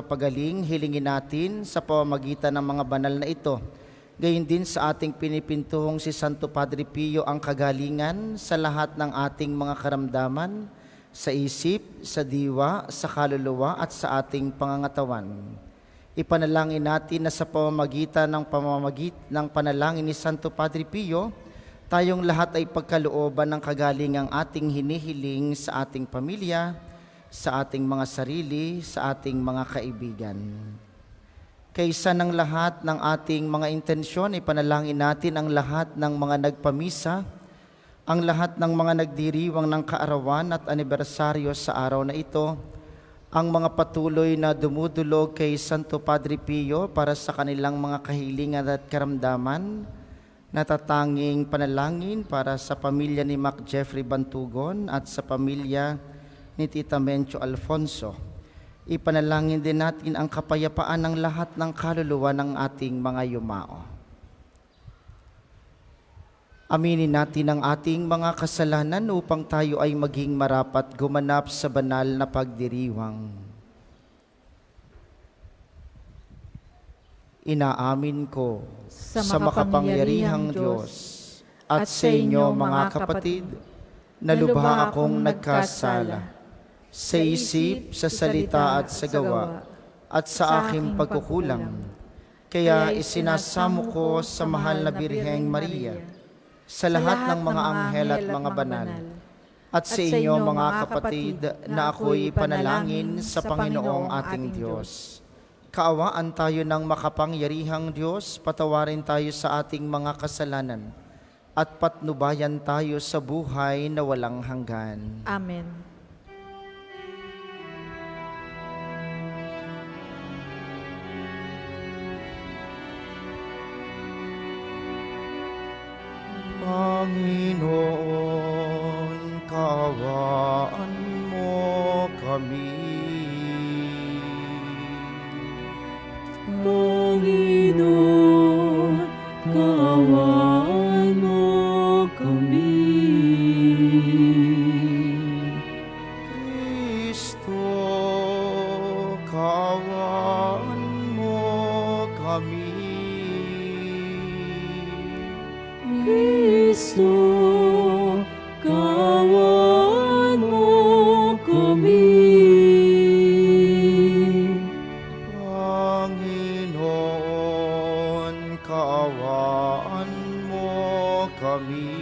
Papagaling, hilingin natin sa pamamagitan ng mga banal na ito. Gayon din sa ating pinipintuhong si Santo Padre Pio ang kagalingan sa lahat ng ating mga karamdaman, sa isip, sa diwa, sa kaluluwa at sa ating pangangatawan. Ipanalangin natin na sa pamamagitan ng panalangin ni Santo Padre Pio, tayong lahat ay pagkalooban ng kagalingang ating hinihiling sa ating pamilya, sa ating mga sarili, sa ating mga kaibigan. Kaysa ng lahat ng ating mga intensyon, ipanalangin natin ang lahat ng mga nagpamisa, ang lahat ng mga nagdiriwang ng kaarawan at anibersaryo sa araw na ito, ang mga patuloy na dumudulog kay Santo Padre Pio para sa kanilang mga kahilingan at karamdaman, natatanging panalangin para sa pamilya ni Mac Jeffrey Bantugon at sa pamilya ni Tita Mencho Alfonso. Ipanalangin din natin ang kapayapaan ng lahat ng kaluluwa ng ating mga yumao. Aminin natin ang ating mga kasalanan upang tayo ay maging marapat gumanap sa banal na pagdiriwang. Inaamin ko sa makapangyarihang Diyos at sa inyo mga kapatid, na lubha akong nagkasala sa isip, sa salita at sa gawa at sa aking pagkukulang. Kaya isinasamo ko sa mahal na Birheng Maria, sa lahat ng mga anghel at mga banal, at sa inyo mga kapatid, na ako'y panalangin sa Panginoong ating Diyos. Kaawaan tayo ng makapangyarihang Diyos, patawarin tayo sa ating mga kasalanan, at patnubayan tayo sa buhay na walang hanggan. Amen. Panginoon, kaawaan mo kami. Panginoon, kaawaan mo kami. Kristo, kaawaan mo kami. Kristo, kaawaan mo kami. Panginoon, kaawaan mo kami.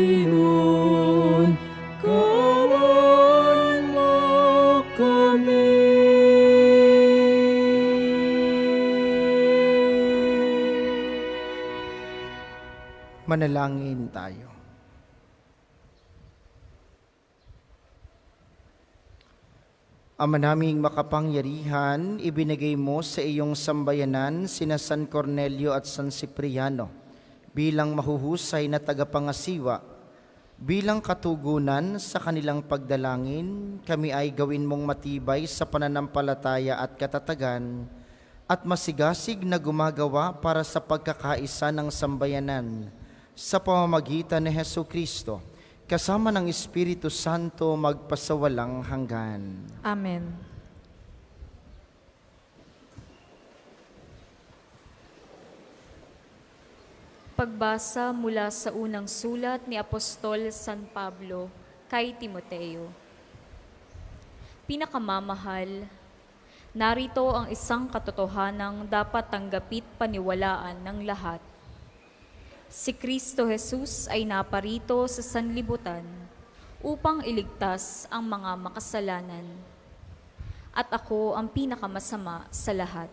Panginoon, kaawaan mo kami. Manalangin tayo. Ama naming makapangyarihan, ibinigay mo sa iyong sambayanan sina San Cornelio at San Cipriano bilang mahuhusay na tagapangasiwa. Bilang katugunan sa kanilang pagdalangin, kami ay gawin mong matibay sa pananampalataya at katatagan at masigasig na gumagawa para sa pagkakaisa ng sambayanan sa pamamagitan ni Jesucristo, kasama ng Espiritu Santo magpasawalang hanggan. Amen. Pagbasa mula sa unang sulat ni Apostol San Pablo kay Timoteo. Pinakamamahal, narito ang isang katotohanang dapat tanggapit paniwalaan ng lahat. Si Kristo Jesus ay naparito sa sanlibutan upang iligtas ang mga makasalanan. At ako ang pinakamasama sa lahat.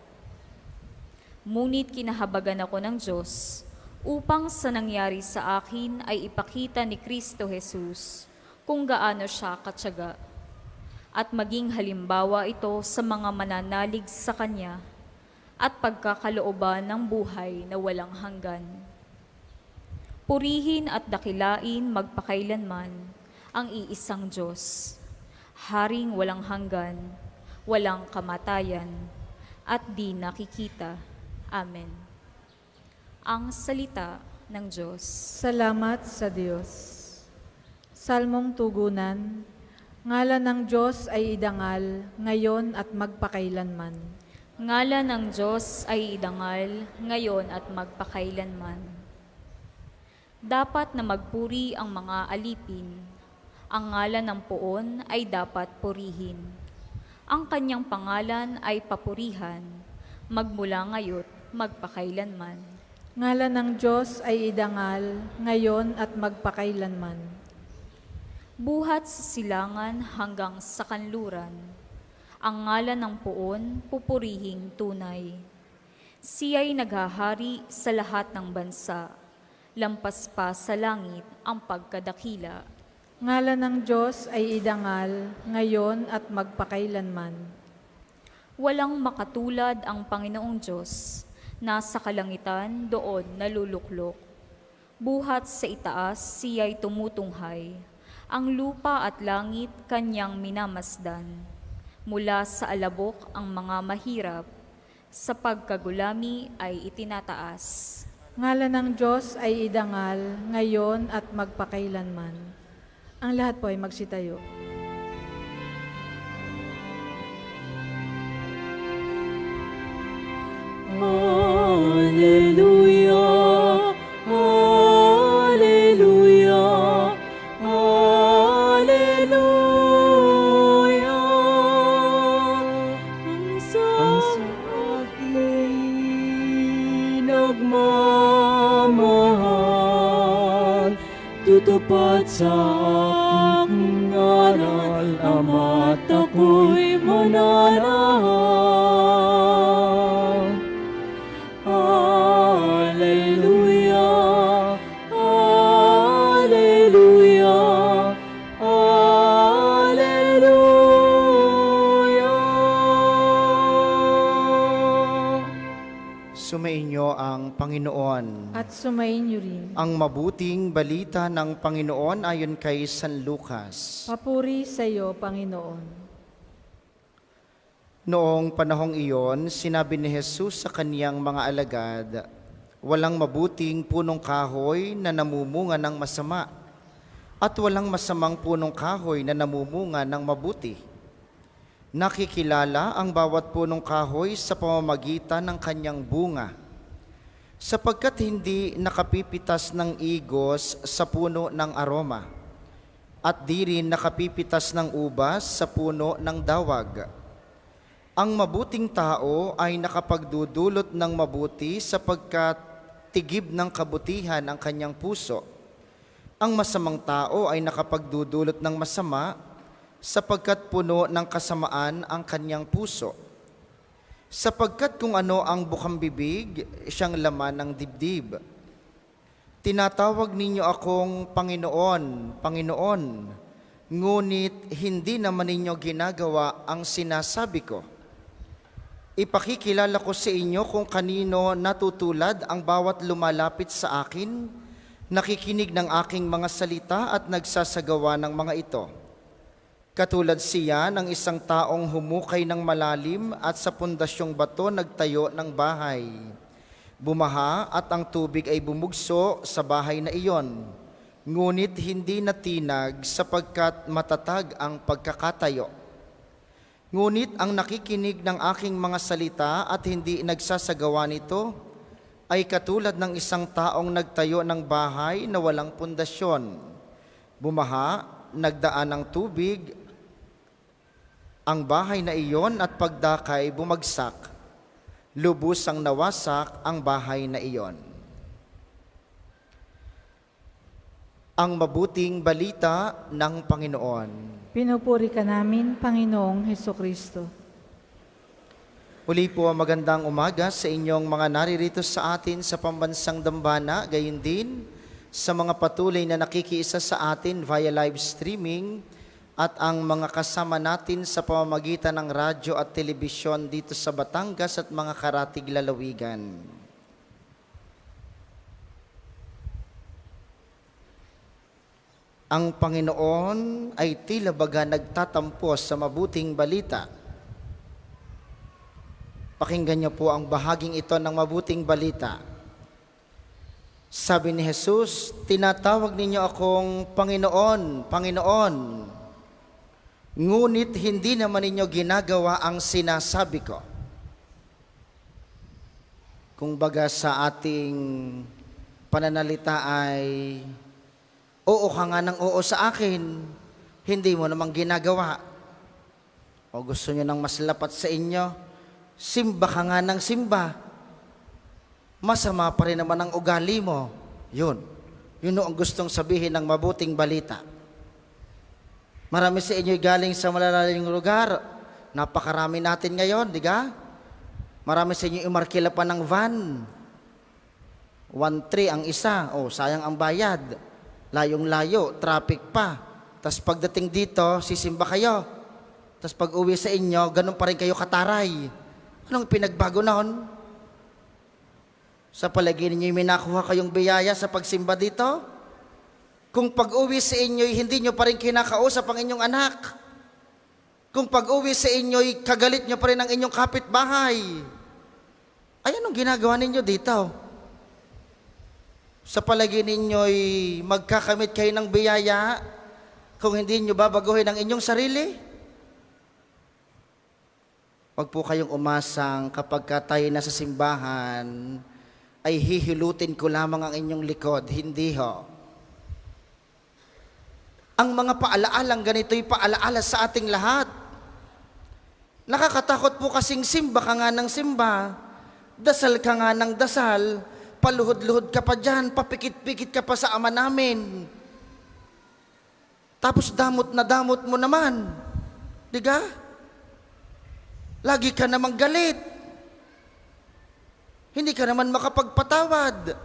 Ngunit kinahabagan ako ng Diyos upang sa nangyari sa akin ay ipakita ni Kristo Jesus kung gaano siya katyaga at maging halimbawa ito sa mga mananalig sa Kanya at pagkakalooban ng buhay na walang hanggan. Purihin at dakilain magpakailanman ang iisang Diyos, Haring walang hanggan, walang kamatayan, at di nakikita. Amen. Ang salita ng Diyos. Salamat sa Diyos. Salmong tugunan, Ngalan ng Diyos ay idangal, ngayon at magpakailanman. Ngalan ng Diyos ay idangal, ngayon at magpakailanman. Dapat na magpuri ang mga alipin. Ang ngalan ng poon ay dapat purihin. Ang kanyang pangalan ay papurihan, magmula ngayon, magpakailanman. Ngalan ng Diyos ay idangal, ngayon at magpakailanman. Buhat sa silangan hanggang sa kanluran. Ang ngalan ng poon, pupurihing tunay. Siya'y naghahari sa lahat ng bansa. Lampas pa sa langit ang pagkadakila. Ngalan ng Diyos ay idangal, ngayon at magpakailanman. Walang makatulad ang Panginoong Diyos. Nasa kalangitan doon naluluklok. Buhat sa itaas siya'y tumutunghay. Ang lupa at langit kanyang minamasdan. Mula sa alabok ang mga mahirap, sa pagkagulami ay itinataas. Ngalan ng Diyos ay idangal, ngayon at magpakailanman. Ang lahat po ay magsitayo. Hallelujah, Hallelujah, Hallelujah. Ang aking nagmamahal, tutupad sa aking ngaral, Ama't ako'y mananahan. Hallelujah, Hallelujah, Hallelujah. Sumainyo ang Panginoon. At sumayin niyo rin. Ang mabuting balita ng Panginoon ayon kay San Lucas. Papuri sa iyo, Panginoon. Noong panahong iyon, sinabi ni Jesus sa kaniyang mga alagad, walang mabuting punong kahoy na namumunga ng masama, at walang masamang punong kahoy na namumunga ng mabuti. Nakikilala ang bawat punong kahoy sa pamamagitan ng kanyang bunga, sapagkat hindi nakapipitas ng igos sa puno ng aroma, at di rin nakapipitas ng ubas sa puno ng dawag. Ang mabuting tao ay nakapagdudulot ng mabuti sapagkat tigib ng kabutihan ang kanyang puso. Ang masamang tao ay nakapagdudulot ng masama sapagkat puno ng kasamaan ang kanyang puso. Sapagkat kung ano ang bukang bibig, siyang laman ng dibdib. Tinatawag ninyo akong Panginoon, Panginoon, ngunit hindi naman ninyo ginagawa ang sinasabi ko. Ipakikilala ko sa inyo kung kanino natutulad ang bawat lumalapit sa akin, nakikinig ng aking mga salita at nagsasagawa ng mga ito. Katulad siya ng isang taong humukay ng malalim at sa pundasyong bato nagtayo ng bahay. Bumaha at ang tubig ay bumugso sa bahay na iyon, ngunit hindi natinag sapagkat matatag ang pagkakatayo. Ngunit ang nakikinig ng aking mga salita at hindi nagsasagawa nito ay katulad ng isang taong nagtayo ng bahay na walang pundasyon. Bumaha, nagdaan ng tubig, ang bahay na iyon at pagdakay bumagsak. Lubos ang nawasak ang bahay na iyon. Ang mabuting balita ng Panginoon. Pinupuri ka namin, Panginoong Hesukristo. Muli po magandang umaga sa inyong mga naririto sa atin sa pambansang dambana, gayon din sa mga patuloy na nakikiisa sa atin via live streaming at ang mga kasama natin sa pamamagitan ng radyo at telebisyon dito sa Batangas at mga karatig lalawigan. Ang Panginoon ay tila baga nagtatampo sa mabuting balita. Pakinggan niyo po ang bahaging ito ng mabuting balita. Sabi ni Jesus, tinatawag ninyo akong Panginoon, Panginoon, ngunit hindi naman ninyo ginagawa ang sinasabi ko. Kung baga sa ating pananalita ay, oo ka nga ng oo sa akin, hindi mo namang ginagawa. O gusto nyo ng mas lapat sa inyo, simba ka nga ng simba, masama pa rin naman ang ugali mo. Yun ang gustong sabihin ng mabuting balita. Marami sa inyo'y galing sa malalaking lugar. Napakarami natin ngayon, di ba? Marami sa inyo imarkila pa ng van. 1,300 ang isa. Oh, sayang ang bayad. Layong-layo, traffic pa. Tapos pagdating dito, sisimba kayo. Tapos pag uwi sa inyo, ganun pa rin kayo kataray. Anong pinagbago noon? Sa palagay ninyo, may nakuha kayong biyaya sa pagsimba dito? Kung pag-uwi sa inyo'y hindi nyo pa rin kinakausap ang inyong anak. Kung pag-uwi sa inyo'y kagalit nyo pa rin ang inyong kapitbahay. Ay, anong ginagawa ninyo dito? Sa palagay ninyo'y magkakamit kayo ng biyaya kung hindi nyo babaguhin ang inyong sarili? Huwag po kayong umasang kapag tayo nasa simbahan, ay hihilutin ko lamang ang inyong likod. Hindi ho. Ang mga paalaalang ganito'y paalaala sa ating lahat. Nakakatakot po kasing simba ka nga ng simba, dasal ka nga ng dasal, paluhod-luhod ka pa dyan, papikit-pikit ka pa sa ama namin. Tapos damot na damot mo naman. Diga? Lagi ka namang galit. Hindi ka naman makapagpatawad.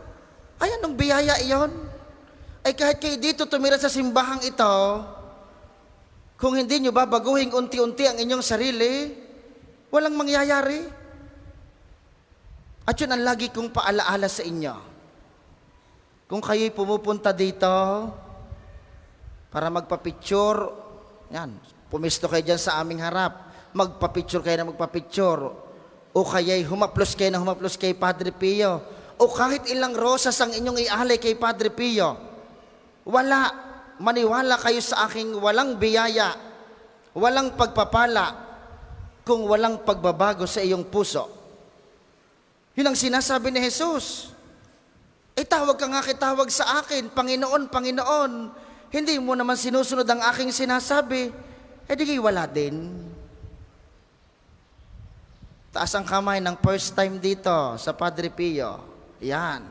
Ay, anong biyaya iyon? Ay, kahit kayo dito tumira sa simbahang ito, kung hindi nyo babaguhin unti-unti ang inyong sarili, walang mangyayari. At yun ang lagi kong paalaala sa inyo. Kung kayo'y pumupunta dito para magpapicture, yan, pumisto kayo dyan sa aming harap, magpapicture kayo na magpapicture, o kaya'y humaplos kayo na humaplos kay Padre Pio, o kahit ilang rosas ang inyong ialay kay Padre Pio, wala, maniwala kayo sa aking walang biyaya, walang pagpapala, kung walang pagbabago sa iyong puso. Yun ang sinasabi ni Jesus. Tawag ka nga kitawag sa akin, Panginoon, Panginoon, hindi mo naman sinusunod ang aking sinasabi, di wala din. Taas ang kamay ng first time dito sa Padre Pio. Yan.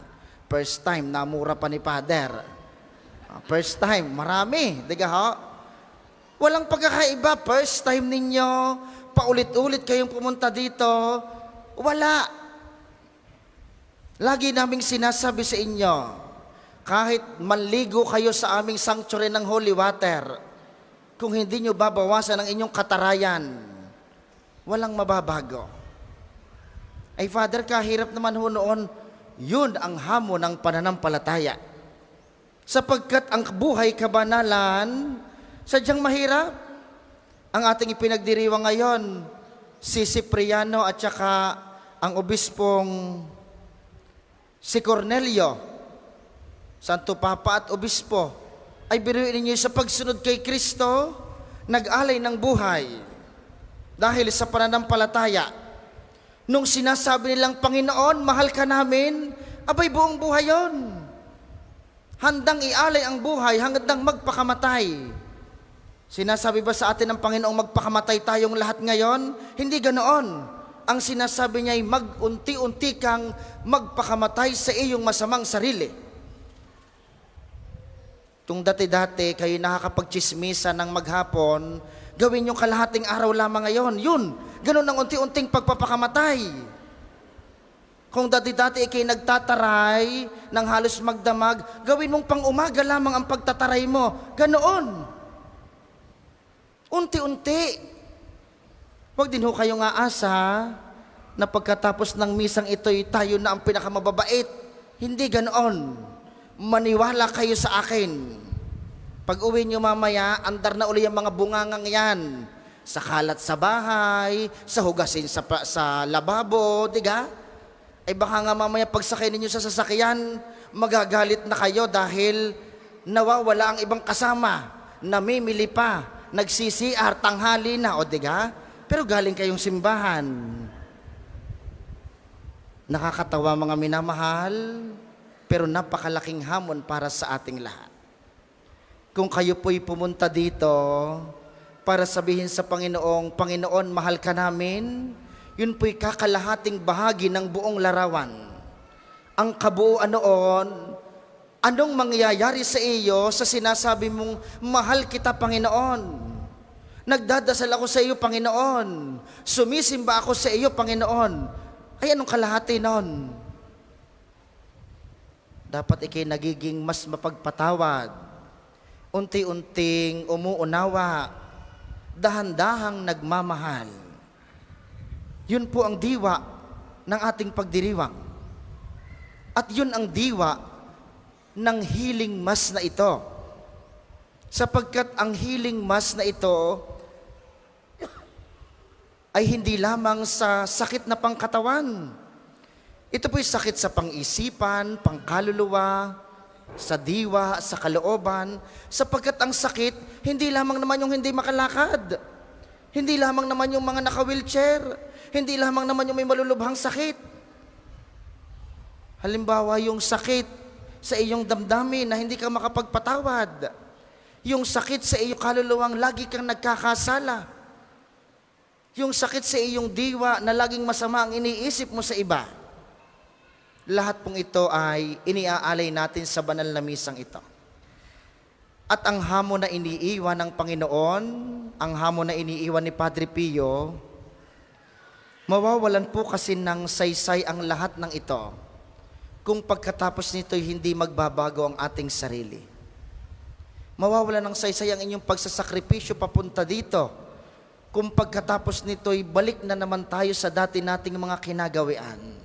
First time, namura pa ni Father. First time, marami. Diga ho? Walang pagkakaiba. First time ninyo, paulit-ulit kayong pumunta dito. Wala. Lagi naming sinasabi sa inyo, kahit manligo kayo sa aming sanctuary ng holy water, kung hindi nyo babawasan ang inyong katarayan, walang mababago. Ay, Father, kahirap naman ho noon, yun ang hamon ng pananampalataya. Sapagkat ang buhay kabanalan, sadyang mahirap. Ang ating ipinagdiriwang ngayon, si Cipriano at saka ang obispong si Cornelio, Santo Papa at Obispo, ay biruin ninyo sa pagsunod kay Kristo, nag-alay ng buhay dahil sa pananampalataya. Nung sinasabi nilang, Panginoon, mahal ka namin, abay buong buhay yon. Handang ialay ang buhay hanggang magpakamatay. Sinasabi ba sa atin ng Panginoong magpakamatay tayong lahat ngayon? Hindi ganoon. Ang sinasabi niya ay mag-unti-unti kang magpakamatay sa iyong masamang sarili. Kung dati-dati kayo nakakapagchismisa ng maghapon, gawin yung kalahating araw lamang ngayon. Yun, ganun ang unti-unting pagpapakamatay. Kung dati-dati kayo nagtataray ng halos magdamag, gawin mong pang-umaga lamang ang pagtataray mo. Ganoon. Unti-unti. Huwag din ho kayong aasa na pagkatapos ng misang ito'y tayo na ang pinakamababait. Hindi ganoon. Maniwala kayo sa akin. Pag uwi nyo mamaya, andar na uli ang mga bungangang yan. Sa kalat sa bahay, sa hugasin sa lababo, diga? Ay baka nga mamaya pagsakay ninyo sa sasakyan, magagalit na kayo dahil nawawala ang ibang kasama, namimili pa, Nag-CCR, tanghali na, o diga? Pero galing kayong simbahan. Nakakatawa mga minamahal, pero napakalaking hamon para sa ating lahat. Kung kayo po'y pumunta dito para sabihin sa Panginoong, Panginoon, mahal ka namin, yun po'y kakalahating bahagi ng buong larawan. Ang kabuuan noon, anong mangyayari sa iyo sa sinasabi mong, mahal kita, Panginoon? Nagdadasal ako sa iyo, Panginoon. Sumisimba ako sa iyo, Panginoon. Ay, anong kalahati nun? Dapat ikay nagiging mas mapagpatawad, unti-unting umuunawa, dahan-dahang nagmamahal. Yun po ang diwa ng ating pagdiriwang. At yun ang diwa ng healing mass na ito. Sapagkat ang healing mass na ito ay hindi lamang sa sakit na pangkatawan. Ito po'y sakit sa pang-isipan, pangkaluluwa, sa diwa, sa kalooban, sapagkat ang sakit, hindi lamang naman yung hindi makalakad, hindi lamang naman yung mga naka-wheelchair, hindi lamang naman yung may malulubhang sakit. Halimbawa, yung sakit sa iyong damdamin na hindi ka makapagpatawad, yung sakit sa iyong kaluluwang lagi kang nagkakasala, yung sakit sa iyong diwa na laging masama ang iniisip mo sa iba. Lahat pong ito ay iniaalay natin sa banal na misang ito. At ang hamon na iniiwan ng Panginoon, ang hamon na iniiwan ni Padre Pio, mawawalan po kasi ng saysay ang lahat ng ito kung pagkatapos nito'y hindi magbabago ang ating sarili. Mawawalan ng saysay ang inyong pagsasakripisyo papunta dito kung pagkatapos nito'y balik na naman tayo sa dati nating mga kinagawian.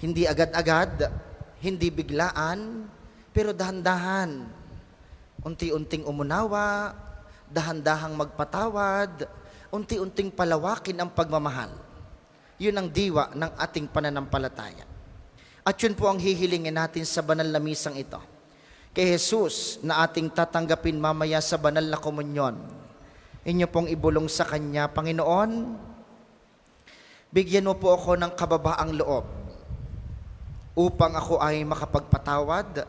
Hindi agad-agad, hindi biglaan, pero dahan-dahan. Unti-unting umunawa, dahan-dahang magpatawad, unti-unting palawakin ang pagmamahal. Yun ang diwa ng ating pananampalataya. At yun po ang hihilingin natin sa banal na misang ito. Kay Jesus na ating tatanggapin mamaya sa banal na komunyon, inyo pong ibulong sa Kanya, Panginoon, bigyan mo po ako ng kababaang loob upang ako ay makapagpatawad,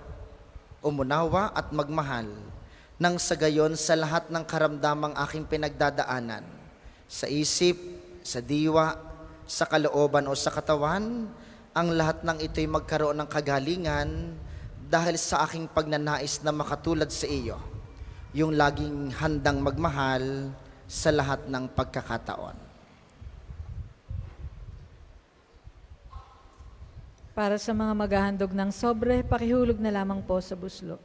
umunawa at magmahal nang sa gayon sa lahat ng karamdamang aking pinagdadaanan, sa isip, sa diwa, sa kalooban o sa katawan, ang lahat ng ito'y magkaroon ng kagalingan dahil sa aking pagnanais na makatulad sa iyo, yung laging handang magmahal sa lahat ng pagkakataon. Para sa mga maghahandog ng sobre, pakihulog na lamang po sa buslo.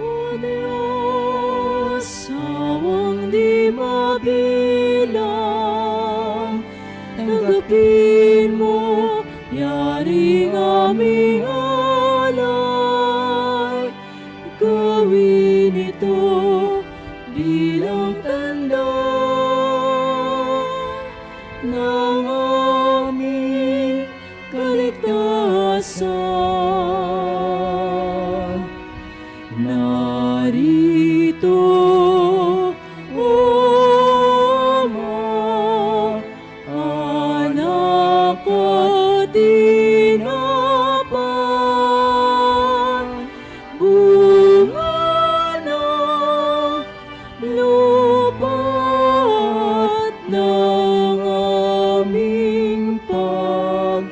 O Diyos, sawang di mabilang, tanggapin mo, yaring aming alay, gawin ito bilang tanda ng aming kaligtasan. Narito, O Ama, anak at tinapay, bunga ng lupa at ng aming paggawa.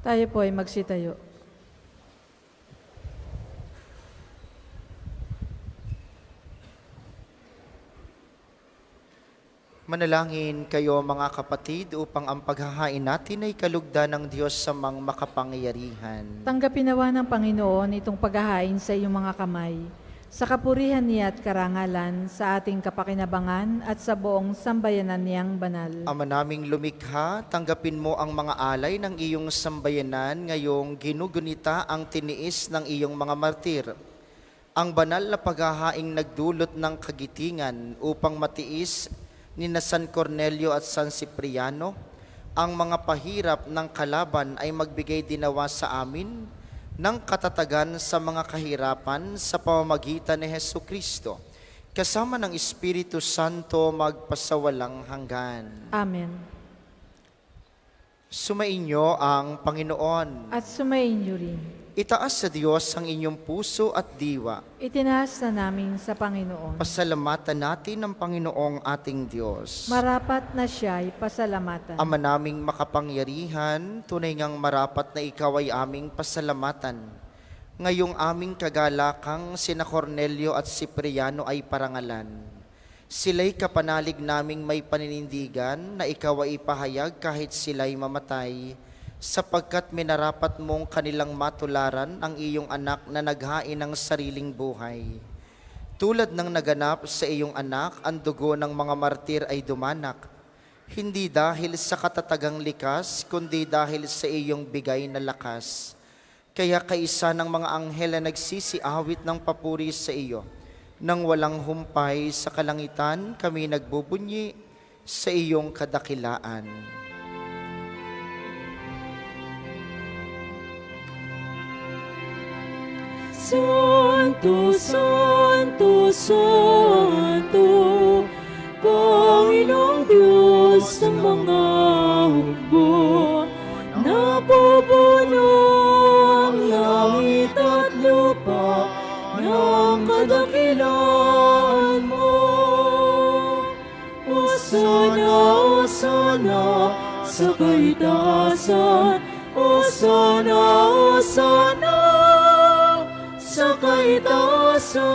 Tayo po ay magsitayo. Manalangin kayo mga kapatid upang ang paghahain natin ay kalugdan ng Diyos sa mang makapangyarihan. Tanggapin nawa ng Panginoon itong paghahain sa iyong mga kamay, sa kapurihan niya at karangalan, sa ating kapakinabangan at sa buong sambayanan niyang banal. Ama naming lumikha, tanggapin mo ang mga alay ng iyong sambayanan ngayong ginugunita ang tiniis ng iyong mga martir. ang banal na paghahaing nagdulot ng kagitingan upang matiis ni na San Cornelio at San Cipriano, ang mga pahirap ng kalaban ay magbigay dinawa sa amin ng katatagan sa mga kahirapan sa pamamagitan ni Hesu Kristo, kasama ng Espiritu Santo magpasawalang hanggan. Amen. Sumainyo ang Panginoon. At sumainyo rin. Itaas sa Diyos ang inyong puso at diwa. Itinaas na namin sa Panginoon. Pasalamatan natin ang Panginoong ating Diyos. Marapat na siya'y pasalamatan. Ama naming makapangyarihan, tunay ngang marapat na ikaw ay aming pasalamatan. Ngayong aming kagalakang sina Cornelio at Cipriano ay parangalan. Sila'y kapanalig naming may paninindigan na ikaw ay ipahayag kahit sila'y mamatay, sapagkat minarapat mong kanilang matularan ang iyong anak na naghain ng sariling buhay. Tulad ng naganap sa iyong anak, ang dugo ng mga martir ay dumanak, hindi dahil sa katatagang likas, kundi dahil sa iyong bigay na lakas. Kaya kaisa ng mga anghel na nagsisiawit ng papuri sa iyo, nang walang humpay sa kalangitan, kami nagbubunyi sa iyong kadakilaan. Santo, Santo, Santo, Panginoong Diyos ng mga hukbo, napupuno ang langit at lupa ng kadakilaan mo. Hosana, Hosana, sa kaitaasan, Hosana, Hosana, sa kaitaasan,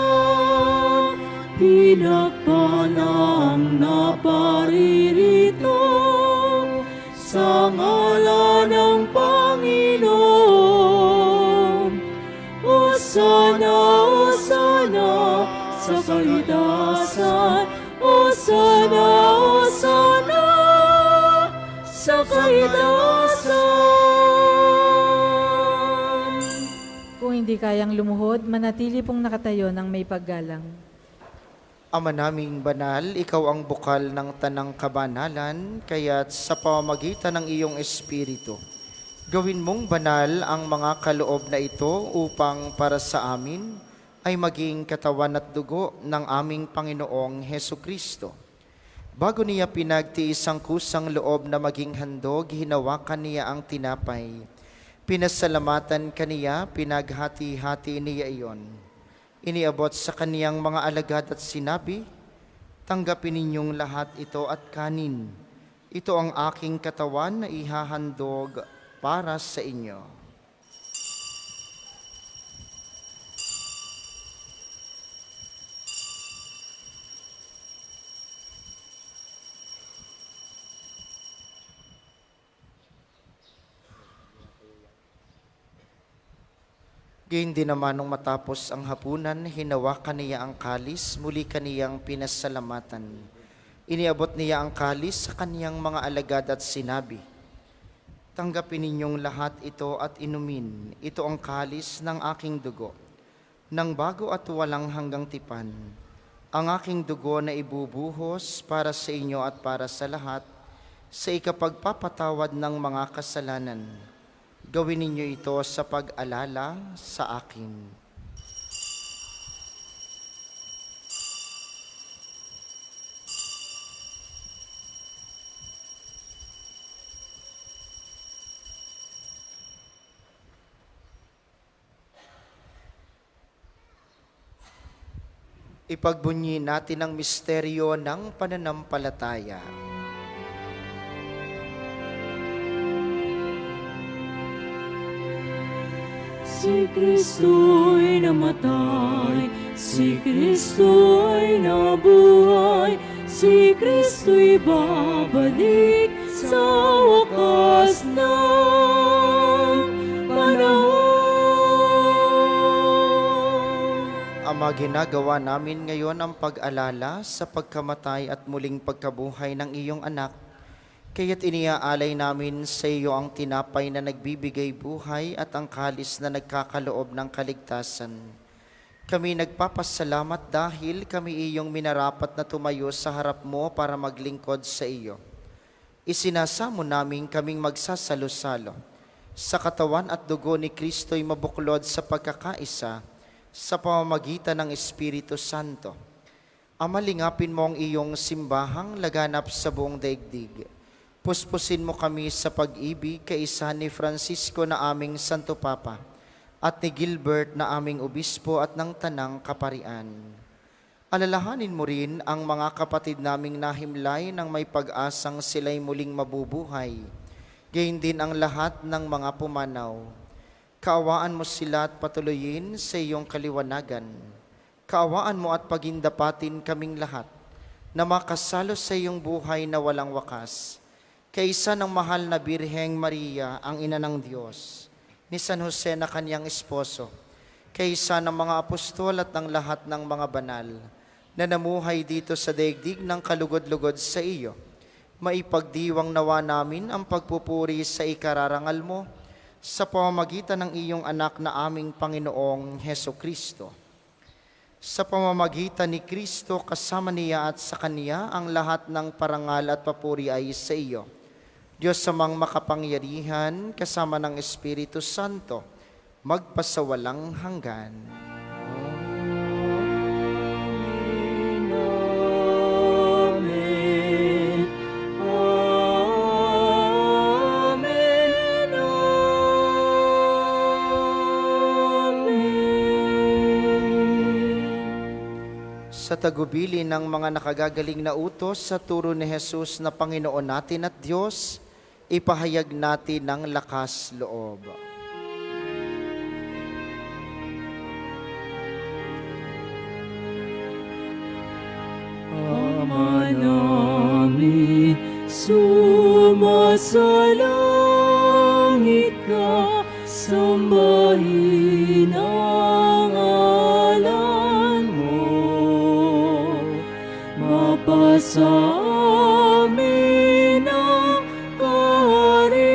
pinagpalang naparirito sa ngalan ng Panginoon. Hosana, Hosana, sa kaitaasan, Hosana, Hosana, sa kaitaasan. Kung hindi kayang lumuhod, manatili pong nakatayo ng may paggalang. Ama naming banal, ikaw ang bukal ng tanang kabanalan, kaya't sa pamamagitan ng iyong Espiritu, gawin mong banal ang mga kaloob na ito upang para sa amin ay maging katawan at dugo ng aming Panginoong Hesu Kristo. Bago niya pinagtiis ang kusang loob na maging handog, hinawakan niya ang tinapay. Pinasalamatan kaniya, pinaghati-hati niya iyon. Iniabot sa kaniyang mga alagad at sinabi, tanggapin ninyong lahat ito at kanin. Ito ang aking katawan na ihahandog para sa inyo. Gayun din naman nung matapos ang hapunan, hinawakan niya ang kalis, muli kaniyang pinasalamatan. Iniabot niya ang kalis sa kaniyang mga alagad at sinabi, tanggapin ninyong lahat ito at inumin. Ito ang kalis ng aking dugo, ng bago at walang hanggang tipan. Ang aking dugo na ibubuhos para sa inyo at para sa lahat, sa ikapagpapatawad ng mga kasalanan. Gawin ninyo ito sa pag-alala sa akin. Ipagbunyi natin ang misteryo ng pananampalataya. Si Kristo'y namatay, si Kristo'y nabuhay, si Kristo'y babalik sa wakas ng panahon. Ama, ginagawa namin ngayon ang pag-alala sa pagkamatay at muling pagkabuhay ng iyong anak. Kaya't iniaalay namin sa iyo ang tinapay na nagbibigay buhay at ang kalis na nagkakaloob ng kaligtasan. Kami nagpapasalamat dahil kami iyong minarapat na tumayo sa harap mo para maglingkod sa iyo. Isinasamo namin kaming magsasalo-salo sa katawan at dugo ni Kristo'y mabuklod sa pagkakaisa sa pamamagitan ng Espiritu Santo. Amalingapin mo ang iyong simbahang laganap sa buong daigdig. Puspusin mo kami sa pag-ibig kaisa ni Francisco na aming Santo Papa at ni Gilbert na aming obispo at ng Tanang Kaparian. Alalahanin mo rin ang mga kapatid naming nahimlay ng may pag-asang sila'y muling mabubuhay, gayon din ang lahat ng mga pumanaw. Kaawaan mo sila at patuloyin sa iyong kaliwanagan. Kaawaan mo at pagindapatin kaming lahat na makasalo sa iyong buhay na walang wakas. Kaisa ng mahal na Birheng Maria, ang ina ng Diyos, ni San Jose na kanyang esposo, kaysa ng mga apostol at ng lahat ng mga banal na namuhay dito sa daigdig ng kalugod-lugod sa iyo, maipagdiwang nawa namin ang pagpupuri sa ikararangal mo sa pamamagitan ng iyong anak na aming Panginoong Heso Kristo. Sa pamamagitan ni Kristo, kasama niya at sa Kanya, ang lahat ng parangal at papuri ay sa iyo, Diyos samang makapangyarihan, kasama ng Espiritu Santo, magpasawalang hanggan. Amen. Amen. Amen. Amen. Sa tagubili ng mga nakagagaling na utos sa turo ni Jesus na Panginoon natin at Diyos, ipahayag natin ng lakas loob. Ama namin, sumasalangit ka, sambahin ang ngalan mo. Mapasa amin ang kaharian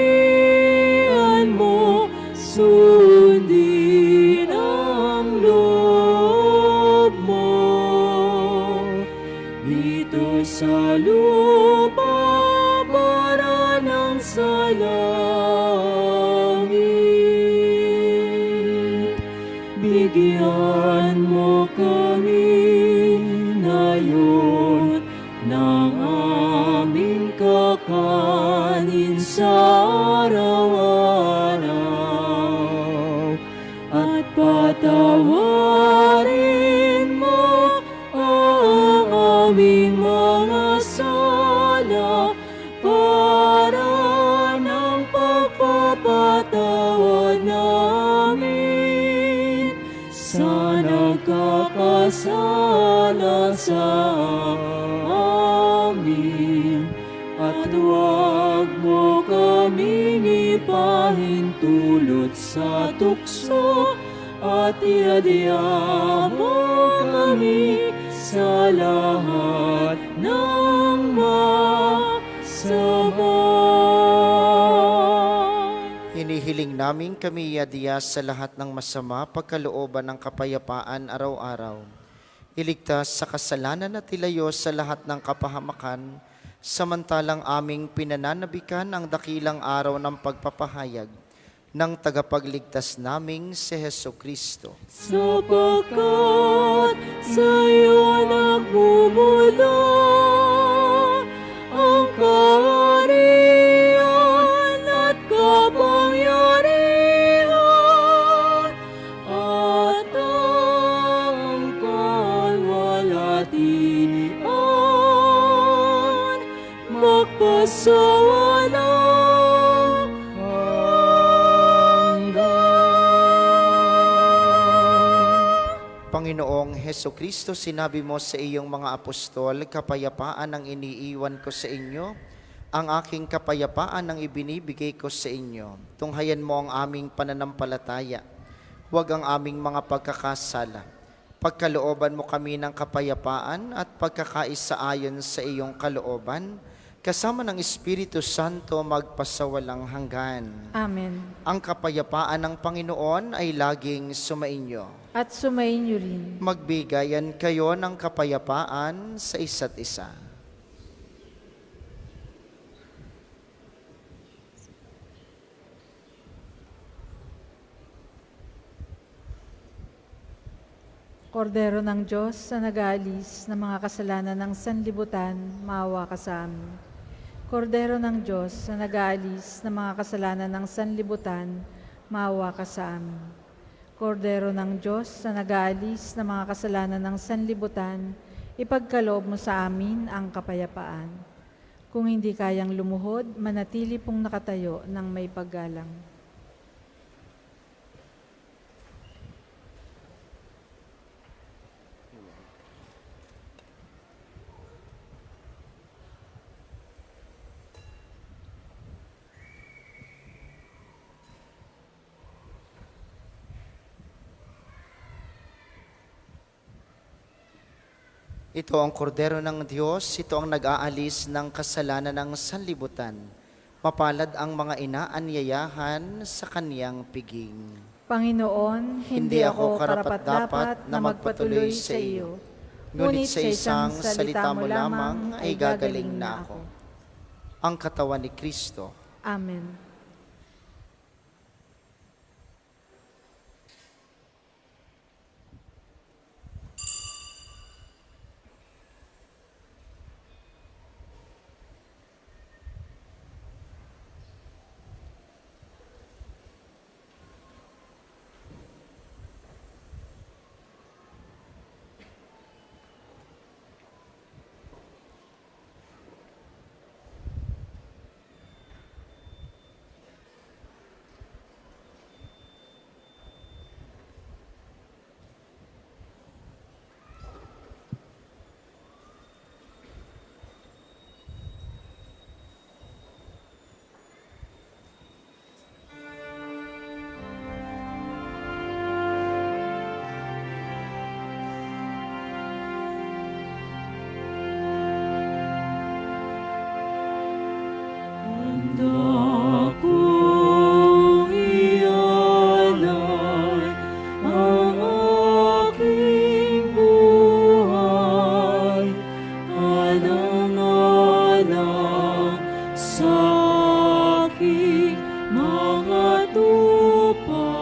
mo, sundin ang loob mo. Dito sa lupa para ng sa langit. Bigyan mo kami ngayon ng aming kakanin sa araw-araw, at patawarin mo ang aming mga sala para ng pagpapatawad namin sa nagkakasala sa amin. At huwag mo kaming ipahintulot sa tukso, at iadya mo kami sa lahat ng masama. Hinihiling namin kami iadya sa lahat ng masama, pagkalooban ng kapayapaan araw-araw. Iligtas sa kasalanan at ilayo sa lahat ng kapahamakan, samantalang aming pinananabikan ang dakilang araw ng pagpapahayag ng tagapagligtas naming si Heso Kristo. Sapagkat sa'yo nagmumula ang kaharian at kapangyarihan at ang kalwalhatian, magpasawalang Panginoong Heso Kristo, sinabi mo sa iyong mga apostol, kapayapaan ang iniiwan ko sa inyo, ang aking kapayapaan ang ibinibigay ko sa inyo. Tunghayan mo ang aming pananampalataya, huwag ang aming mga pagkakasala. Pagkalooban mo kami ng kapayapaan at pagkakaisa ayon sa iyong kalooban, kasama ng Espiritu Santo magpasawalang hanggan. Amen. Ang kapayapaan ng Panginoon ay laging sumainyo. At sumainyo rin. Magbigayan kayo ng kapayapaan sa isa't isa. Kordero ng Diyos sa nag-aalis ng mga kasalanan ng sanlibutan, maawa ka sa amin. Kordero ng Diyos sa nag-aalis ng mga kasalanan ng sanlibutan, maawa ka sa amin. Kordero ng Diyos sa nag-aalis ng mga kasalanan ng sanlibutan, ipagkaloob mo sa amin ang kapayapaan. Kung hindi kayang lumuhod, manatili pong nakatayo ng may paggalang. Ito ang kordero ng Diyos, ito ang nag-aalis ng kasalanan ng sanlibutan. Mapalad ang mga inaanyayahan sa kaniyang piging. Panginoon, hindi ako karapat-dapat na magpatuloy sa iyo. Ngunit sa isang salita mo lamang ay gagaling na ako. Ang katawan ni Kristo. Amen. Akong ialay ang aking buhay, alang-alang sa aking mga tupa.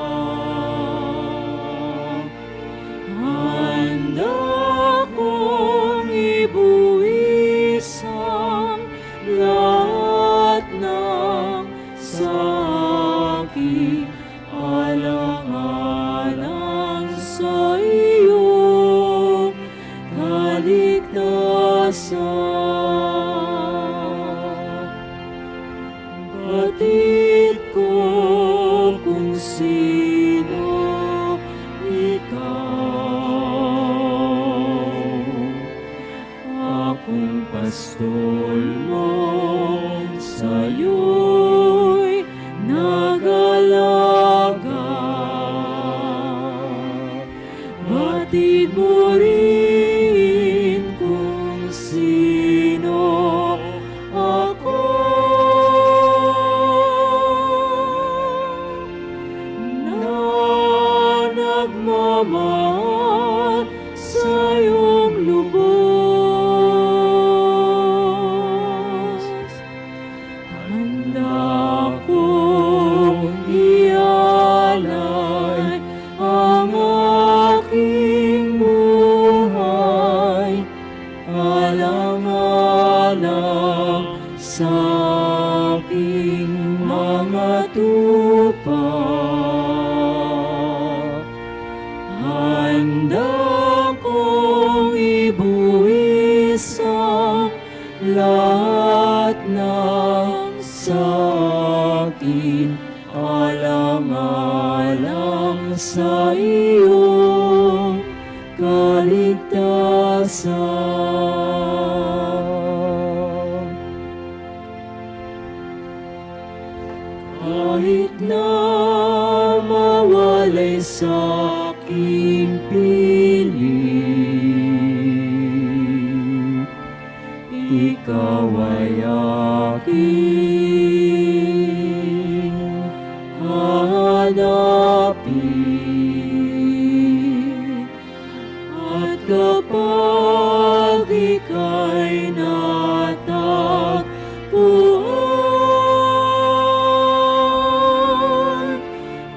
Handa kong ibuwis ang lahat ng sa aking alang-alang sa iyong kaligtasan. Batid ko kung sino ikaw, akong pastol mo, sa'yo'y nag-alaga. Batid mo rin kung sino ako, na nagmamahal sa iyong lubos. Handa kong ialay ang aking buhay, alang-alang sa aking mga tupa. Handa kong ibuwis ang lahat ng sa akin, alang-alang sa iyong kaligtasan. Kahit na mawalay sa aking piling, ikaw ay aking hanapin. At kapag ika'y natagpuan,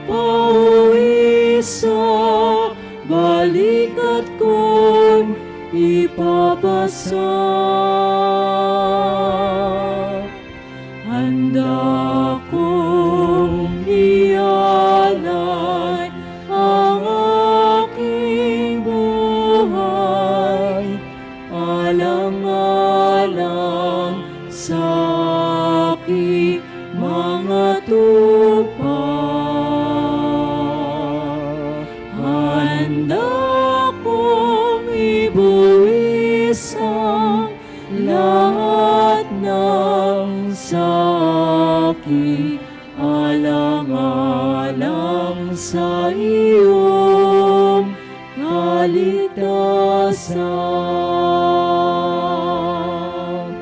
pauwi sa balikat ko'y ipapasa. Handa kong ialay ang aking buhay, alang-alang sa aking mga tupa. Handa kong ibuwis ang lahat ng sa aking alang-alang sa iyong kaligtasan.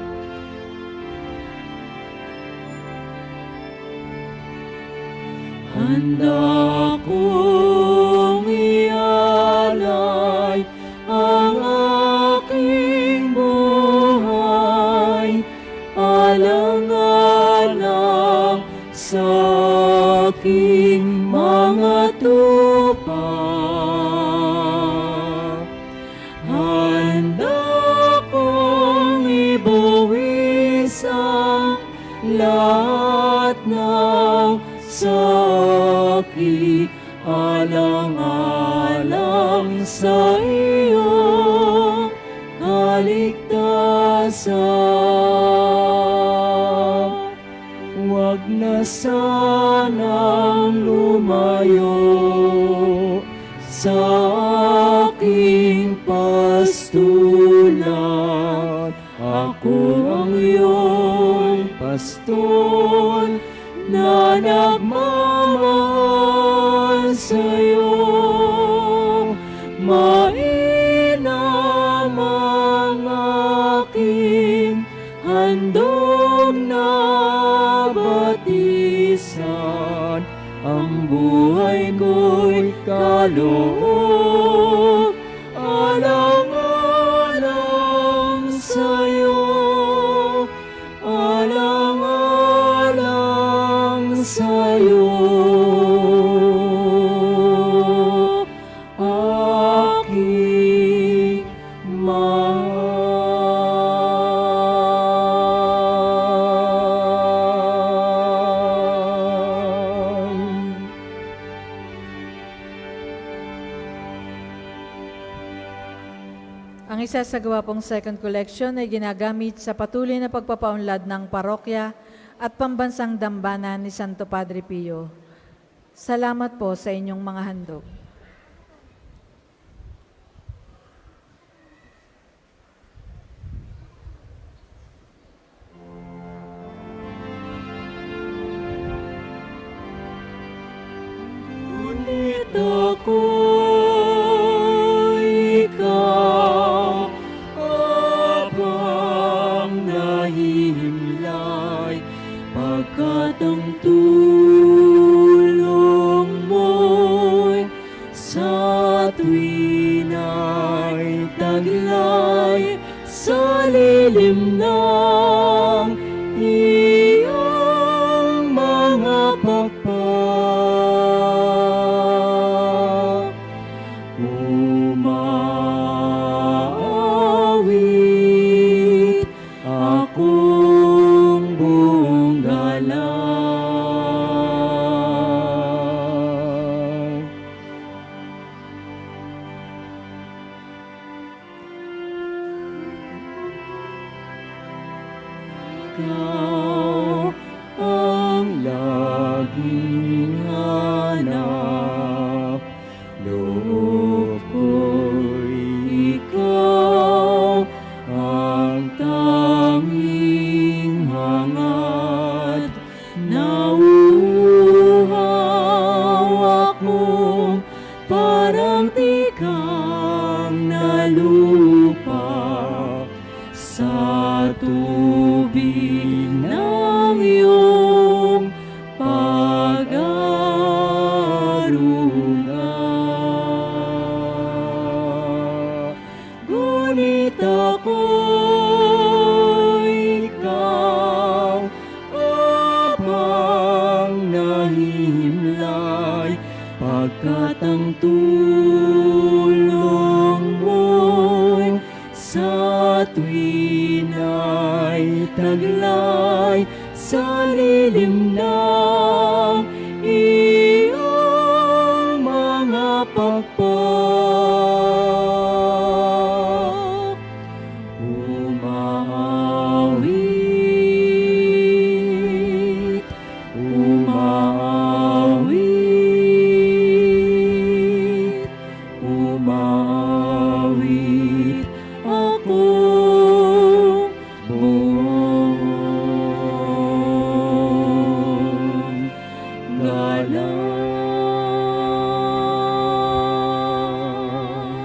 Handa kong ialay ang aking buhay, alang-alang sa aking mga tupa. Handa kong ibuwis ang lahat ng sa aking alang-alang sa iyong kaligtasan. Huwag na sanang lumayo sa aking pastulan. Ako ang iyong pastor na nagmamahal sa'yo. Mainam ang aking handog na batisan, ang buhay ko'y kaloob, alang-alang sa'yo, alang-alang sa'yo, aking mahal. Ang isasagawa pong second collection ay ginagamit sa patuloy na pagpapaunlad ng parokya at pambansang dambana ni Santo Padre Pio. Salamat po sa inyong mga handog. Ngunit ako ikaw abang nahihimlay, pagkat ang tulong mo'y sa tuwina'y taglay sa lilim ng iyong mga pakpak. Umaawit akong buong galang. Ikaw ang laging hanap, loob ko'y ikaw ang tanging hangad. Nauuhaw akong parang tikang na lupa sa tubig ng iyong pag-aruga. Ngunit ako'y ikaw apang nahimlay, pagkat ang tulong mo'y sa tuwin ay taglay sa lilim ng iyong mga pakpak. Umaawit, umaawit, umaawit akong buong galang.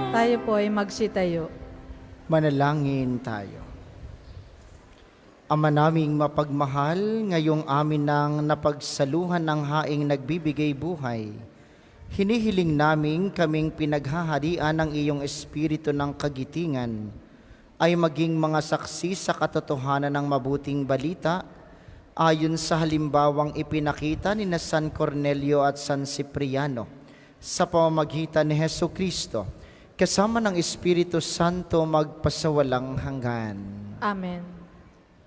Tayo po ay magsitayo. Manalangin tayo. Ama naming mapagmahal, ngayong amin nang napagsaluhan ng haing nagbibigay buhay, hinihiling namin kaming pinaghaharian ng iyong espiritu ng kagitingan ay maging mga saksi sa katotohanan ng mabuting balita ayon sa halimbawang ipinakita ni na San Cornelio at San Cipriano sa pamamagitan ni Hesukristo, kasama ng Espiritu Santo magpasawalang hanggan. Amen.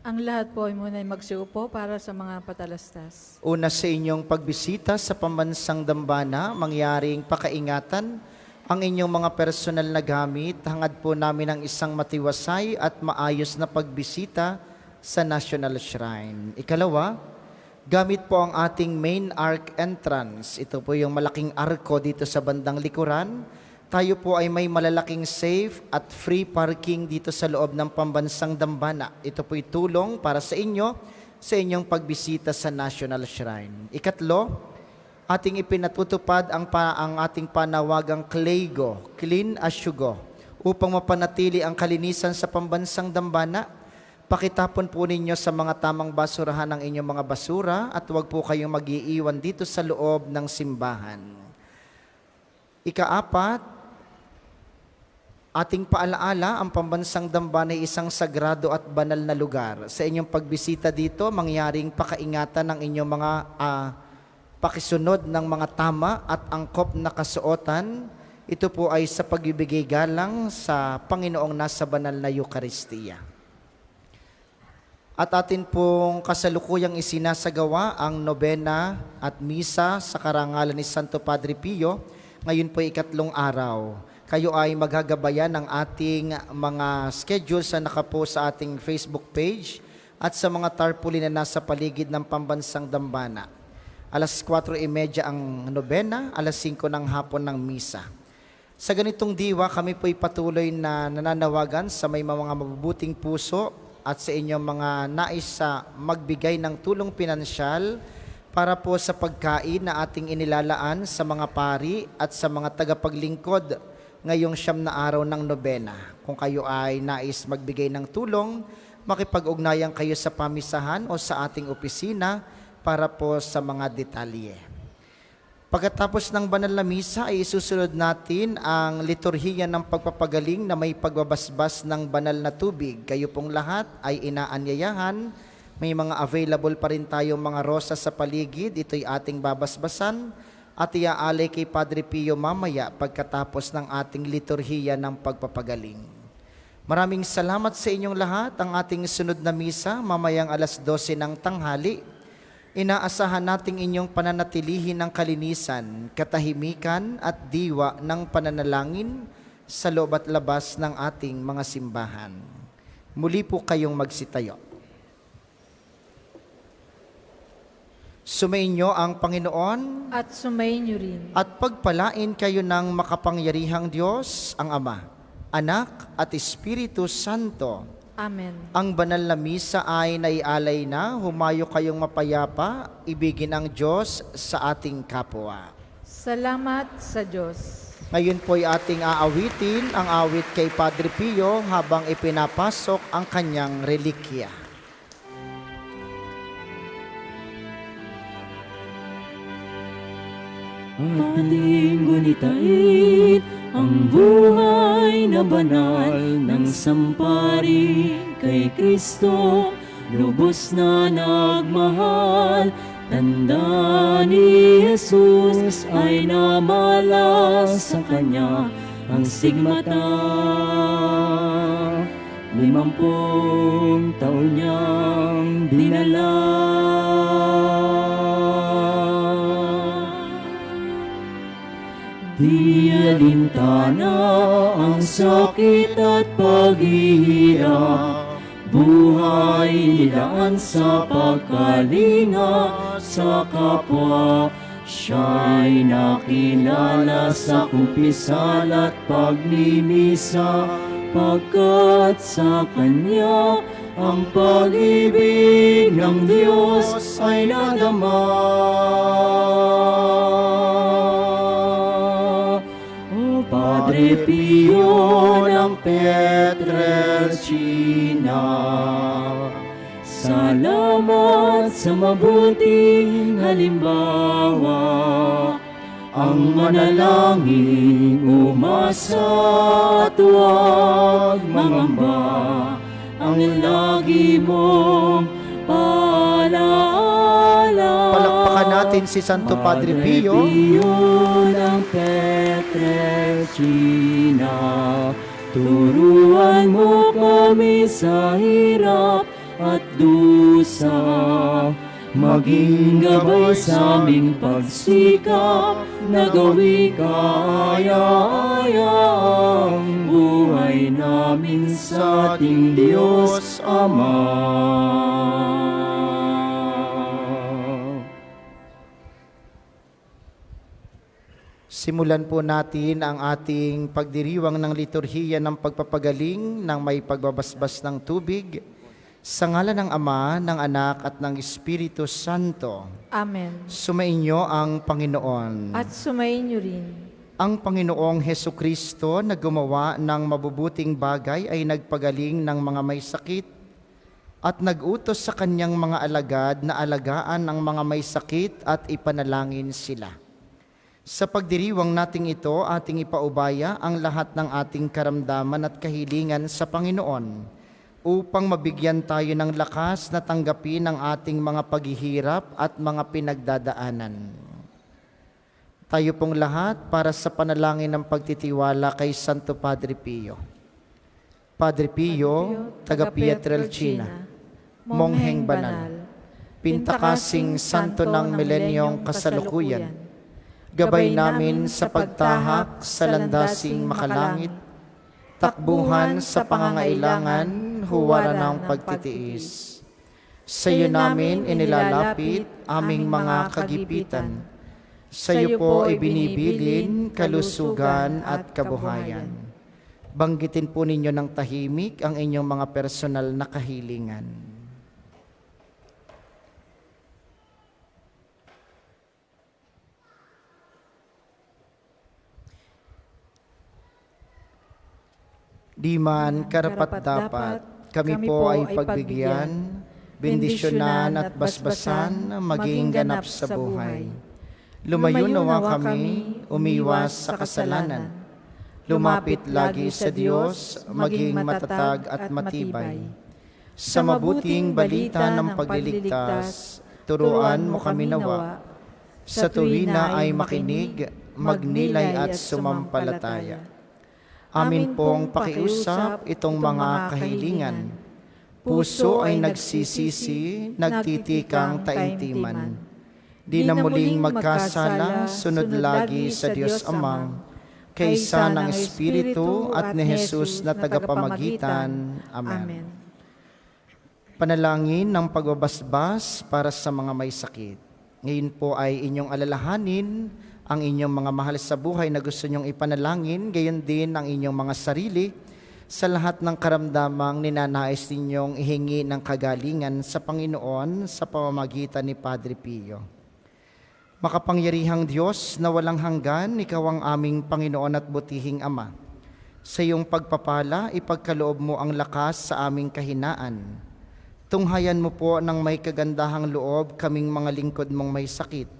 Ang lahat po ay muna ay magsiupo para sa mga patalastas. Una sa inyong pagbisita sa pambansang dambana, mangyaring pakaingatan ang inyong mga personal na gamit. Hangad po namin ang isang matiwasay at maayos na pagbisita sa National Shrine. Ikalawa, gamit po ang ating main arc entrance. Ito po yung malaking arko dito sa bandang likuran. Tayo po ay may malalaking safe at free parking dito sa loob ng pambansang dambana. Ito po'y tulong para sa inyo sa inyong pagbisita sa National Shrine. Ikatlo, ating ipinatutupad ang ating panawagang CLEGO, Clean as You Go, upang mapanatili ang kalinisan sa pambansang dambana. Pakitapon po ninyo sa mga tamang basurahan ang inyong mga basura at huwag po kayong mag-iiwan dito sa loob ng simbahan. Ikaapat, ating paalaala, ang pambansang dambana ay isang sagrado at banal na lugar. Sa inyong pagbisita dito, mangyaring pakaingatan ng inyong mga pakisunod ng mga tama at angkop na kasuotan. Ito po ay sa pagbibigay galang sa Panginoong nasa banal na Eucharistia. At atin pong kasalukuyang isinasagawa ang nobena at misa sa karangalan ni Santo Padre Pio. Ngayon po ay 3 araw. Kayo ay maghagabayan ng ating mga schedules na nakapost sa ating Facebook page at sa mga tarpaulin na nasa paligid ng pambansang dambana. Alas 4:30 ang nobena, alas 5 ng hapon ng misa. Sa ganitong diwa, kami po'y patuloy na nananawagan sa may mga mabubuting puso at sa inyong mga nais sa magbigay ng tulong pinansyal para po sa pagkain na ating inilalaan sa mga pari at sa mga tagapaglingkod ngayong 9 na araw ng nobena. Kung kayo ay nais magbigay ng tulong, makipag-ugnayan kayo sa pamisahan o sa ating opisina para po sa mga detalye. Pagkatapos ng banal na misa ay isusunod natin ang liturhiya ng pagpapagaling na may pagbabasbas ng banal na tubig. Kayo pong lahat ay inaanyayahan. May mga available pa rin tayong mga rosas sa paligid. Ito'y ating babasbasan at iaalay kay Padre Pio mamaya pagkatapos ng ating liturhiya ng pagpapagaling. Maraming salamat sa inyong lahat. Ang ating sunod na misa mamayang alas 12 ng tanghali. Inaasahan nating inyong pananatilihin ng kalinisan, katahimikan at diwa ng pananalangin sa loob at labas ng ating mga simbahan. Muli po kayong magsitayo. Sumainyo ang Panginoon At sumainyo rin. at pagpalain kayo ng makapangyarihang Diyos, ang Ama, Anak at Espiritu Santo. Amen. Ang banal na misa ay naialay na, humayo kayong mapayapa, ibigin ang Diyos sa ating kapwa. Salamat sa Diyos. Ngayon po ay ating aawitin ang awit kay Padre Pio habang ipinapasok ang kanyang relikya. Ating gunitain ang buhay na banal ng sampari kay Kristo, lubos na nagmahal. Tanda ni Jesus ay namalas sa Kanya ang sigmata. 50 taon niyang dinala. Di alintana ang sakit at paghihirap, buhay nilaan sa pagkalinga sa kapwa. Siya'y nakilala sa kumpisal at pagmimisa, pagkat sa Kanya ang pag-ibig ng Diyos ay nadama. O Padre Pio ng Pietrelcina, salamat sa mabuting halimbawa. Ang manalangin, umasa at huwag mangamba, ang lagi mong paalaala. Palakpakan natin si Santo Padre Pio. ng Pietrelcina, turuan mo kami sa hirap at dusa, maging gabay sa aming pagsikap na gawi kaaya-aya ang buhay namin sa ating Diyos Ama. Simulan po natin ang ating pagdiriwang ng liturhiya ng pagpapagaling ng may pagbabasbas ng tubig. Sa ngalan ng Ama, ng Anak at ng Espiritu Santo. Amen. Sumainyo ang Panginoon. At sumainyo rin. Ang Panginoong Hesukristo na gumawa ng mabubuting bagay ay nagpagaling ng mga may sakit at nag-utos sa kanyang mga alagad na alagaan ang mga may sakit at ipanalangin sila. Sa pagdiriwang nating ito, ating ipaubaya ang lahat ng ating karamdaman at kahilingan sa Panginoon, upang mabigyan tayo ng lakas na tanggapin ang ating mga paghihirap at mga pinagdadaanan. Tayo pong lahat para sa panalangin ng pagtitiwala kay Santo Padre Pio. Padre Pio, taga Pietrelcina, mongheng banal, pintakasing santo ng milenyong kasalukuyan, gabay namin sa pagtahak sa landasing makalangit, takbuhan sa pangangailangan, huwara ng pagtitiis. Sa iyo namin inilalapit aming mga kagipitan. Sa iyo po ibinibilin kalusugan at kabuhayan. Banggitin po ninyo ng tahimik ang inyong mga personal na kahilingan. Di man karapat-dapat, kami po ay pagbigyan, bendisyonan at basbasan, maging ganap sa buhay. Lumayo nawa kami, umiwas sa kasalanan. Lumapit lagi sa Diyos, maging matatag at matibay. Sa mabuting balita ng pagliligtas, turuan mo kami nawa. Sa tuwina ay makinig, magnilay at sumampalataya. Amin pong pakiusap itong mga kahilingan. Puso ay nagsisisi, nagtitikang taimtiman. Di na muling magkasala, sunod lagi sa Diyos Amang, kaysa ng Espiritu at ni Jesus na tagapamagitan. Amen. Panalangin ng pagbabasbas para sa mga may sakit. Ngayon po ay inyong alalahanin ang inyong mga mahal sa buhay na gusto nyong ipanalangin, gayon din ang inyong mga sarili sa lahat ng karamdamang ninanais ninyong ihingi ng kagalingan sa Panginoon sa pamamagitan ni Padre Pio. Makapangyarihang Diyos na walang hanggan, Ikaw ang aming Panginoon at butihing Ama. Sa iyong pagpapala, ipagkaloob mo ang lakas sa aming kahinaan. Tunghayan mo po ng may kagandahang loob kaming mga lingkod mong may sakit.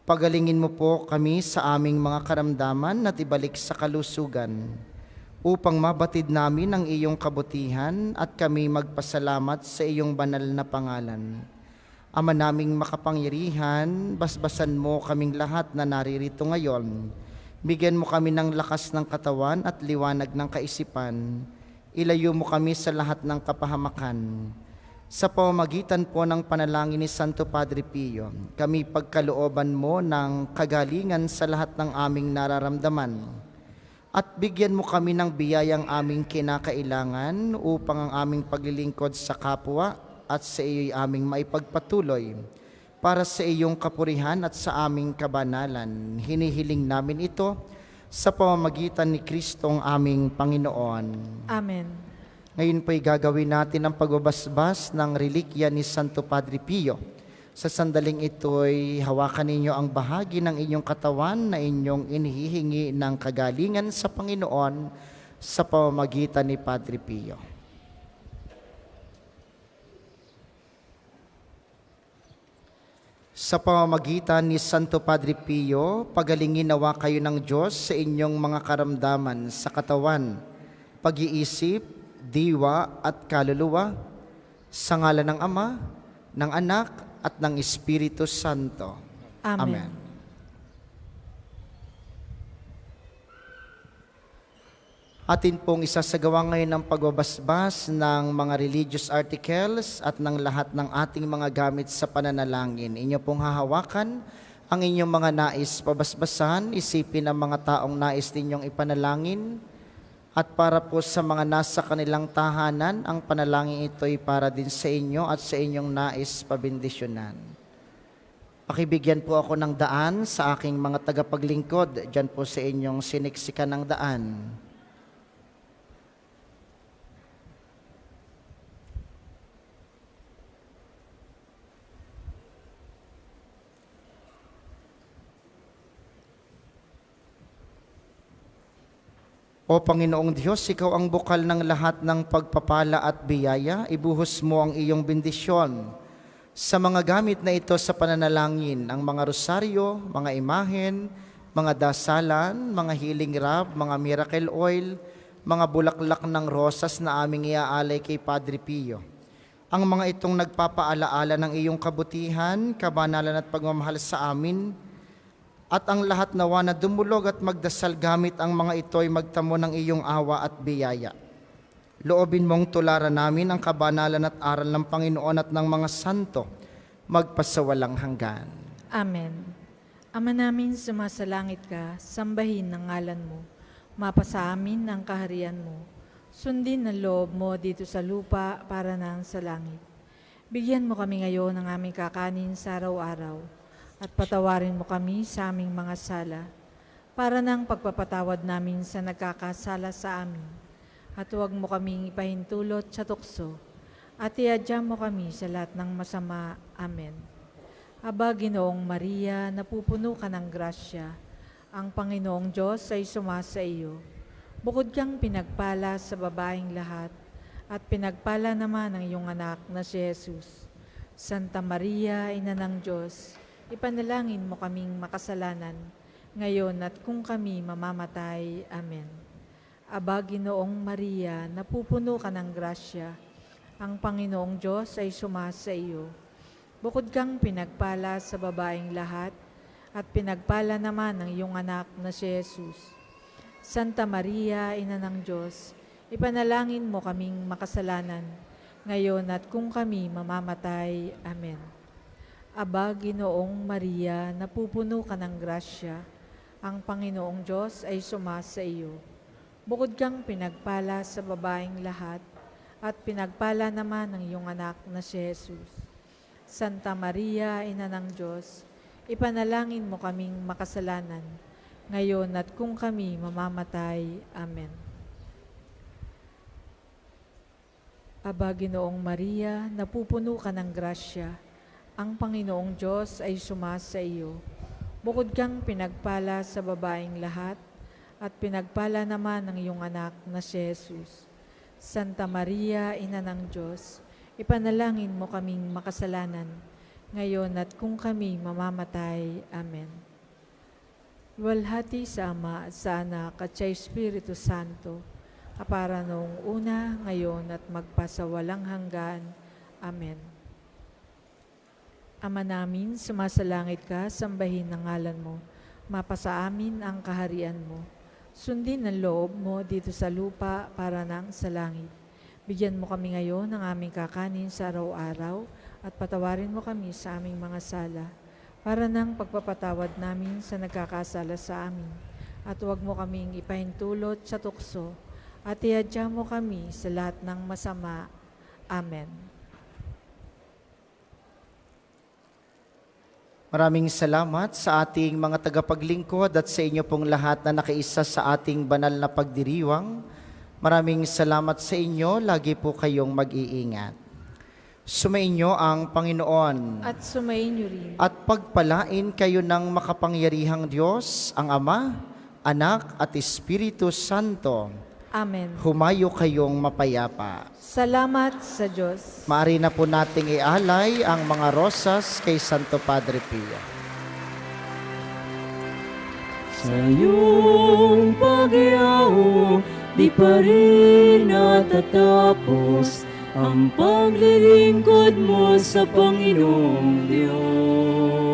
Pagalingin mo po kami sa aming mga karamdaman at ibalik sa kalusugan, upang mabatid namin ang iyong kabutihan at kami magpasalamat sa iyong banal na pangalan. Ama naming makapangyarihan, basbasan mo kaming lahat na naririto ngayon. Bigyan mo kami ng lakas ng katawan at liwanag ng kaisipan. Ilayo mo kami sa lahat ng kapahamakan. Sa pamamagitan po ng panalangin ni Santo Padre Pio, kami pagkalooban mo ng kagalingan sa lahat ng aming nararamdaman. At bigyan mo kami ng biyayang aming kinakailangan upang ang aming paglilingkod sa kapwa at sa iyo'y aming maipagpatuloy para sa iyong kapurihan at sa aming kabanalan. Hinihiling namin ito sa pamamagitan ni Kristong aming Panginoon. Amen. Ngayon po'y gagawin natin ang pagbabasbas ng relikya ni Santo Padre Pio. Sa sandaling ito'y hawakan ninyo ang bahagi ng inyong katawan na inyong inihihingi ng kagalingan sa Panginoon sa pamamagitan ni Padre Pio. Sa pamamagitan ni Santo Padre Pio, pagalingin nawa kayo ng Diyos sa inyong mga karamdaman sa katawan, pag-iisip, diwa at kaluluwa, sa ngalan ng Ama, ng Anak at ng Espiritu Santo. Amen. Amen. Atin pong isasagawa ngayon ang pagbabasbas ng mga religious articles at ng lahat ng ating mga gamit sa pananalangin. Inyo pong hahawakan ang inyong mga nais pabasbasan, isipin ang mga taong nais ninyong ipanalangin, at para po sa mga nasa kanilang tahanan, ang panalangin ito'y para din sa inyo at sa inyong nais pabindisyonan. Pakibigyan po ako ng daan sa aking mga tagapaglingkod, dyan po sa inyong siniksikan ng daan. O Panginoong Diyos, Ikaw ang bukal ng lahat ng pagpapala at biyaya, ibuhos mo ang iyong bendisyon sa mga gamit na ito sa pananalangin, ang mga rosaryo, mga imahen, mga dasalan, mga healing rub, mga miracle oil, mga bulaklak ng rosas na aming iaalay kay Padre Pio. Ang mga itong nagpapaalaala ng iyong kabutihan, kabanalan at pagmamahal sa amin, at ang lahat nawa na dumulog at magdasal gamit ang mga ito ay magtamo ng iyong awa at biyaya. Loobin mong tularan namin ang kabanalan at aral ng Panginoon at ng mga santo, magpasawalang hanggan. Amen. Ama namin, sumasalangit ka, sambahin ang ngalan mo. Mapasa amin ang kaharian mo. Sundin ang loob mo dito sa lupa para nang sa langit. Bigyan mo kami ngayon ng aming kakanin sa araw-araw. At patawarin mo kami sa aming mga sala, para ng pagpapatawad namin sa nagkakasala sa amin. At huwag mo kaming ipahintulot sa tukso, at iadya mo kami sa lahat ng masama. Amen. Aba, Ginoong Maria, napupuno ka ng grasya. Ang Panginoong Diyos ay sumasa iyo. Bukod kang pinagpala sa babaeng lahat, at pinagpala naman ang iyong anak na si Jesus. Santa Maria, Ina ng Diyos, ipanalangin mo kaming makasalanan, ngayon at kung kami mamamatay. Amen. Aba, Ginoong Maria, napupuno ka ng grasya. Ang Panginoong Diyos ay sumasa iyo. Bukod kang pinagpala sa babaeng lahat, at pinagpala naman ang iyong anak na si Jesus. Santa Maria, Ina ng Diyos, ipanalangin mo kaming makasalanan, ngayon at kung kami mamamatay. Amen. Aba, Ginoong Maria, napupuno ka ng grasya. Ang Panginoong Diyos ay sumasa iyo. Bukod kang pinagpala sa babaeng lahat, at pinagpala naman ang iyong anak na si Jesus. Santa Maria, Ina ng Diyos, ipanalangin mo kaming makasalanan, ngayon at kung kami mamamatay. Amen. Aba, Ginoong Maria, napupuno ka ng grasya. Ang Panginoong Diyos ay sumasa iyo. Bukod kang pinagpala sa babaeng lahat, at pinagpala naman ng iyong anak na si Jesus. Santa Maria, Ina ng Diyos, ipanalangin mo kaming makasalanan, ngayon at kung kami mamamatay. Amen. Luwalhati sa Ama at sa Anak at sa Espiritu Santo, kapara noong una, ngayon at magpasawalang hanggan. Amen. Ama namin, sumasalangit ka, sambahin ang ngalan mo. Mapasa amin ang kaharian mo. Sundin ang loob mo dito sa lupa para nang sa langit. Bigyan mo kami ngayon ng aming kakanin sa araw-araw at patawarin mo kami sa aming mga sala para nang pagpapatawad namin sa nagkakasala sa amin. At huwag mo kaming ipahintulot sa tukso at iadya mo kami sa lahat ng masama. Amen. Maraming salamat sa ating mga tagapaglingkod at sa inyo pong lahat na nakiisa sa ating banal na pagdiriwang. Maraming salamat sa inyo, lagi po kayong mag-iingat. Sumainyo ang Panginoon At sumainyo rin. at pagpalain kayo ng makapangyarihang Diyos, ang Ama, Anak at Espiritu Santo. Amen. Humayo kayong mapayapa. Salamat sa Diyos. Maaari na po nating ialay ang mga rosas kay Santo Padre Pio. Sa iyong pag-iyaw, di pa rin natatapos ang paglilingkod mo sa Panginoong Diyos.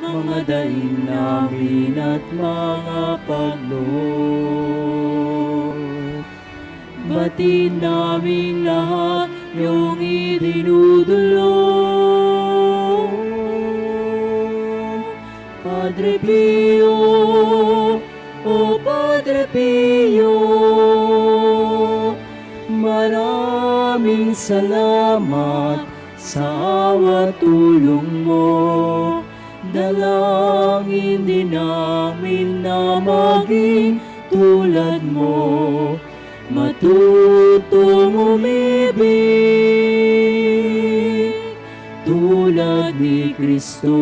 Mga daing namin at mga pagloob, batin namin lahat yung idinudulog. Padre Pio, o Padre Pio, maraming salamat sa awa tulong mo. Dalangin din namin na maging tulad mo, matutong umibig tulad ni Kristo.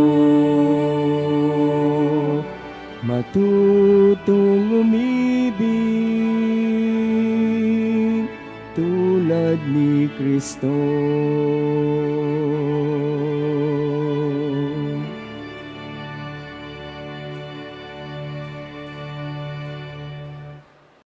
Matutong umibig tulad ni Kristo.